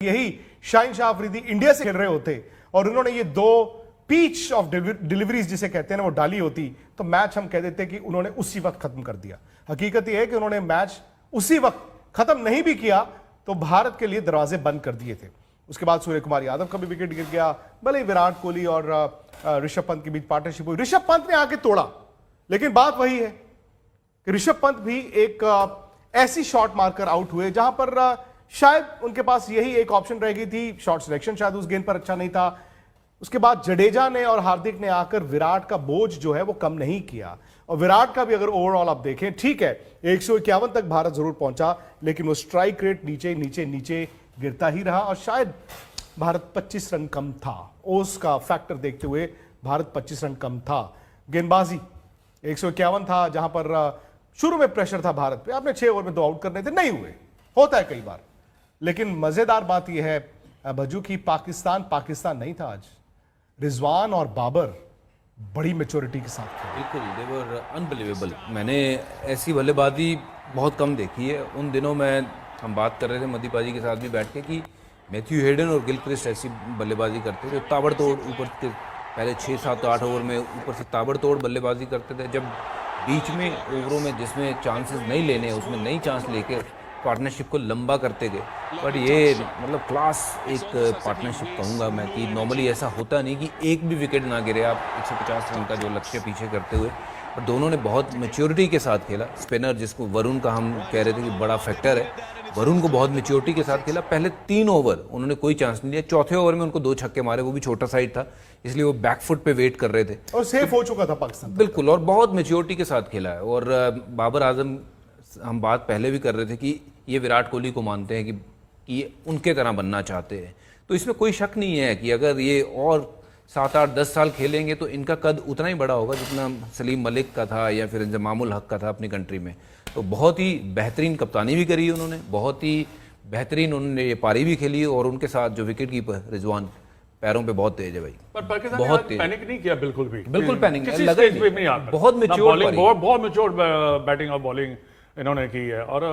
यही शाहीन शाह अफरीदी इंडिया से खेल रहे होते और उन्होंने ये दो पीच ऑफ डिलीवरीज जिसे कहते हैं ना वो डाली होती तो मैच हम कह देते कि उन्होंने उसी वक्त खत्म कर दिया। हकीकत यह है कि उन्होंने मैच उसी वक्त खत्म नहीं भी किया तो भारत के लिए दरवाजे बंद कर दिए थे। उसके बाद सूर्य कुमार यादव का भी विकेट गिर गया, भले ही विराट कोहली और ऋषभ पंत के बीच पार्टनरशिप हुई, ऋषभ पंत ने आके तोड़ा, लेकिन बात वही है कि ऋषभ पंत भी एक ऐसी शॉट मारकर आउट हुए जहां पर शायद उनके पास यही एक ऑप्शन रह गई थी, शॉट सिलेक्शन शायद उस गेंद पर अच्छा नहीं था। उसके बाद जडेजा ने और हार्दिक ने आकर विराट का बोझ जो है वो कम नहीं किया और विराट का भी अगर ओवरऑल आप देखें ठीक है 151 तक भारत जरूर पहुंचा लेकिन वो स्ट्राइक रेट नीचे नीचे नीचे गिरता ही रहा और शायद भारत 25 रन कम था। ओस का फैक्टर देखते हुए भारत 25 रन कम था। गेंदबाजी 151 था जहां पर शुरू में प्रेशर था भारत पे, आपने 6 ओवर में 2 आउट करने थे, नहीं हुए, होता है कई बार। लेकिन मजेदार बात यह है भज्जू की पाकिस्तान नहीं था आज। रिजवान और बाबर बड़ी मैच्योरिटी के साथ खेले। बिल्कुल, दे वर अनबिलीवेबल। मैंने ऐसी बल्लेबाजी बहुत कम देखी है। उन दिनों में हम बात कर रहे थे मदीपाजी के साथ भी बैठ के कि मैथ्यू हेडन और गिलक्रिस्ट ऐसी बल्लेबाजी करते थे, ताबड़तोड़ ऊपर के पहले 6, 7, 8 ओवर में ऊपर से ताबड़तोड़ बल्लेबाजी करते थे। जब बीच में ओवरों में जिसमें चांसेस नहीं लेने उसमें नई चांस लेके पार्टनरशिप को लंबा करते गए। बट ये मतलब क्लास एक पार्टनरशिप कहूँगा मैं कि नॉर्मली ऐसा होता नहीं कि एक भी विकेट ना गिरे आप 150 रन का जो लक्ष्य पीछे करते हुए। और दोनों ने बहुत मैच्योरिटी के साथ खेला। स्पिनर जिसको वरुण का हम कह रहे थे कि बड़ा फैक्टर है, वरुण को बहुत मैच्योरिटी के साथ खेला। पहले 3 ओवर उन्होंने कोई चांस नहीं लिया, चौथे ओवर में उनको 2 छक्के मारे, वो भी छोटा साइड था इसलिए वो बैकफुट पे वेट कर रहे थे और सेफ हो चुका था पाकिस्तान। बिल्कुल, और बहुत मैच्योरिटी के साथ खेला है। और बाबर आजम, हम बात पहले भी कर रहे थे कि ये विराट कोहली को मानते हैं कि ये उनके तरह बनना चाहते हैं, तो इसमें कोई शक नहीं है कि अगर ये और 7, 8, 10 साल खेलेंगे तो इनका कद उतना ही बड़ा होगा जितना सलीम मलिक का था या फिर इंजमामुल हक का था अपनी कंट्री में। तो बहुत ही बेहतरीन कप्तानी भी करी उन्होंने, बहुत ही बेहतरीन उन्होंने ये पारी भी खेली और उनके साथ जो विकेट कीपर रिजवान पैरों पे बहुत तेज है भाई। पर पाकिस्तान बहुत ने पैनिक नहीं किया बिल्कुल भी, बिल्कुल पैनिक किसी लगा स्टेज पे नहीं आता। बहुत मैच्योर बहुत मैच्योर बैटिंग और बॉलिंग इन्होंने की है और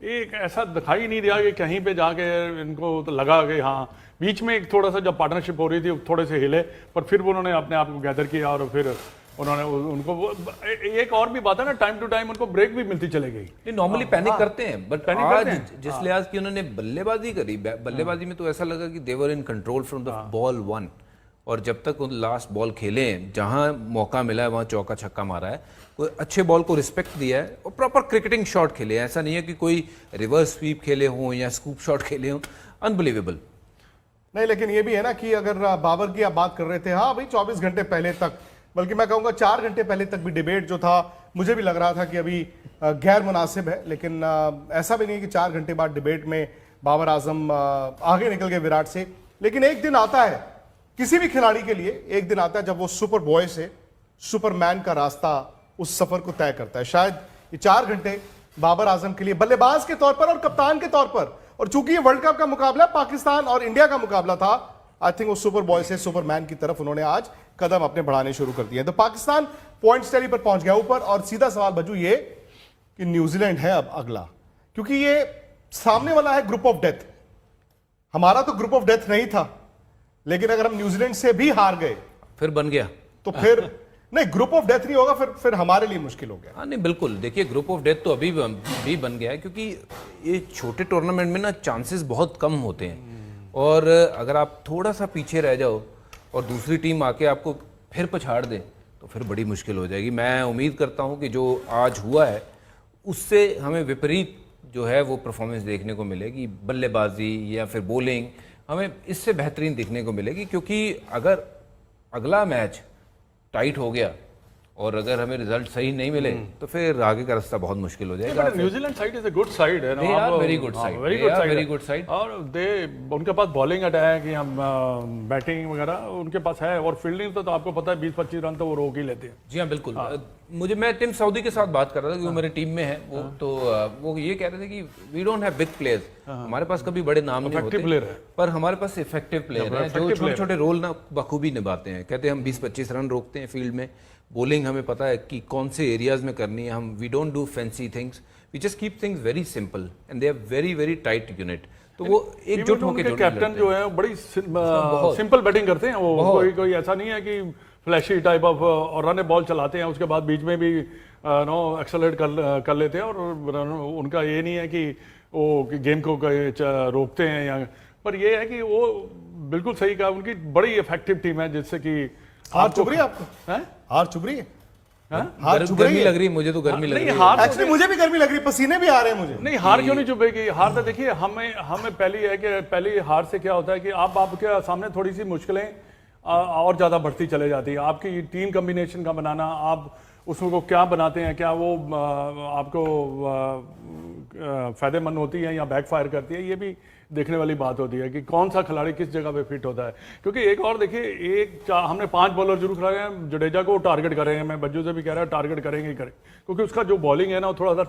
एक ऐसा दिखाई नहीं दिया कि कहीं पे जाके इनको तो लगा कि हाँ, बीच में एक थोड़ा सा जब पार्टनरशिप हो रही थी थोड़े से हिले, पर फिर उन्होंने अपने आप को गैदर किया और फिर उन्होंने उनको एक और भी बात है ना, टाइम टू टाइम उनको ब्रेक भी मिलती चले गई। नॉर्मली पैनिक करते हैं बट आज जिस लिहाज की उन्होंने बल्लेबाजी करी, बल्लेबाजी में तो ऐसा लगा कि they were in control from the ball 1 और जब तक उन लास्ट बॉल खेले जहां मौका मिला है वहां चौका छक्का मारा है, कोई अच्छे बॉल को रिस्पेक्ट दिया है और प्रॉपर क्रिकेटिंग शॉट खेले। ऐसा नहीं है कि कोई रिवर्स स्वीप खेले हों या स्कूप शॉट खेले हों। अनबिलीवेबल। नहीं, लेकिन ये भी है ना कि अगर बाबर की आप बात कर रहे थे, हाँ भाई 24 घंटे पहले तक, बल्कि मैं कहूँगा 4 घंटे पहले तक भी डिबेट जो था मुझे भी लग रहा था कि अभी गैर मुनासिब है, लेकिन ऐसा भी नहीं कि 4 घंटे बाद डिबेट में बाबर आजम आगे निकल गए विराट से। लेकिन एक दिन आता है किसी भी खिलाड़ी के लिए, एक दिन आता है जब वो सुपर बॉय से सुपरमैन का रास्ता उस सफर को तय करता है। शायद ये 4 घंटे बाबर आजम के लिए बल्लेबाज के तौर पर और कप्तान के तौर पर, और चूंकि ये वर्ल्ड कप का मुकाबला पाकिस्तान और इंडिया का मुकाबला था, आई थिंक वो सुपर बॉय से सुपरमैन की तरफ उन्होंने आज कदम अपने बढ़ाने शुरू कर दिए। तो पाकिस्तान पॉइंट्स टैली पर पहुंच गया ऊपर और सीधा सवाल बजू ये कि न्यूजीलैंड है अब अगला, क्योंकि ये सामने वाला है ग्रुप ऑफ डेथ। हमारा तो ग्रुप ऑफ डेथ नहीं था, लेकिन अगर हम न्यूजीलैंड से भी हार गए फिर बन गया तो फिर नहीं, ग्रुप ऑफ डेथ नहीं होगा, फिर हमारे लिए मुश्किल हो गया। हाँ नहीं बिल्कुल, देखिए ग्रुप ऑफ डेथ तो अभी भी बन गया है क्योंकि ये छोटे टूर्नामेंट में ना चांसेस बहुत कम होते हैं और अगर आप थोड़ा सा पीछे रह जाओ और दूसरी टीम आके आपको फिर पछाड़ दे तो फिर बड़ी मुश्किल हो जाएगी। मैं उम्मीद करता हूँ कि जो आज हुआ है उससे हमें विपरीत जो है वो परफॉर्मेंस देखने को मिलेगी, बल्लेबाजी या फिर बॉलिंग हमें इससे बेहतरीन दिखने को मिलेगी। क्योंकि अगर अगला मैच टाइट हो गया और अगर हमें रिजल्ट सही नहीं मिले तो फिर आगे का रास्ता बहुत मुश्किल हो जाएगा। New Zealand side is a good side है ना, very good side, very good side और उनके पास बॉलिंग अटैक या बैटिंग वगैरह उनके पास है और फील्डिंग तो आपको पता है 20-25 रन तो वो रोक ही लेते हैं। जी हाँ बिल्कुल। मैं टिम साउदी के साथ बात कर रहा था कि वो मेरे टीम में है, वो ये कह रहे थे कि we don't have big players, हमारे पास कभी बभी नाम नहीं होते पर हमारे पास इफेक्टिव प्लेयर हैं जो छोटे छोटे रोल ना बखूबी निभाते हैं। कहते हैं हम 20-25 रन रोकते हैं फील्ड में, बॉलिंग हमें पता है कि कौन से एरियाज में करनी है, हम we don't do fancy things, we just keep things very simple and they are very very tight unit. तो वो एकजुट होकर उनके कैप्टन जो है बड़ी सिंपल बैटिंग करते हैं वो, कोई ऐसा नहीं है कि फ्लैशी टाइप ऑफ और रन बॉल चलाते हैं, उसके बाद बीच में भी नो एक्सेलरेट कर लेते हैं, और उनका ये नहीं है कि वो गेम को रोकते हैं या, पर ये है कि वो बिल्कुल सही कहा, उनकी बड़ी इफेक्टिव टीम है, जिससे कि हार चुभ रही है आपको? हार चुभ रही है? गर्मी लग रही है मुझे, तो गर्मी लग रही है। हार एक्चुअली मुझे भी गर्मी लग रही है, पसीने भी आ रहे हैं मुझे। नहीं, हार क्यों नहीं चुभेगी? हार तो देखिए, हमें पहली हार से क्या होता है कि आपके सामने थोड़ी सी मुश्किलें और ज़्यादा बढ़ती चले जाती है। आपकी टीम कम्बिनेशन का बनाना, आप उसको क्या बनाते हैं, क्या वो आपको फ़ायदेमंद होती है या बैकफायर करती है, ये भी देखने वाली बात होती है कि कौन सा खिलाड़ी किस जगह पे फिट होता है। क्योंकि एक और देखिए, हमने 5 बॉलर जरूर खिलाए हैं, जडेजा को टारगेट करेंगे, मैं बज्जू से भी कह रहा हूँ टारगेट करेंगे ही करेंगे, क्योंकि उसका जो बॉलिंग है ना वो थोड़ा सा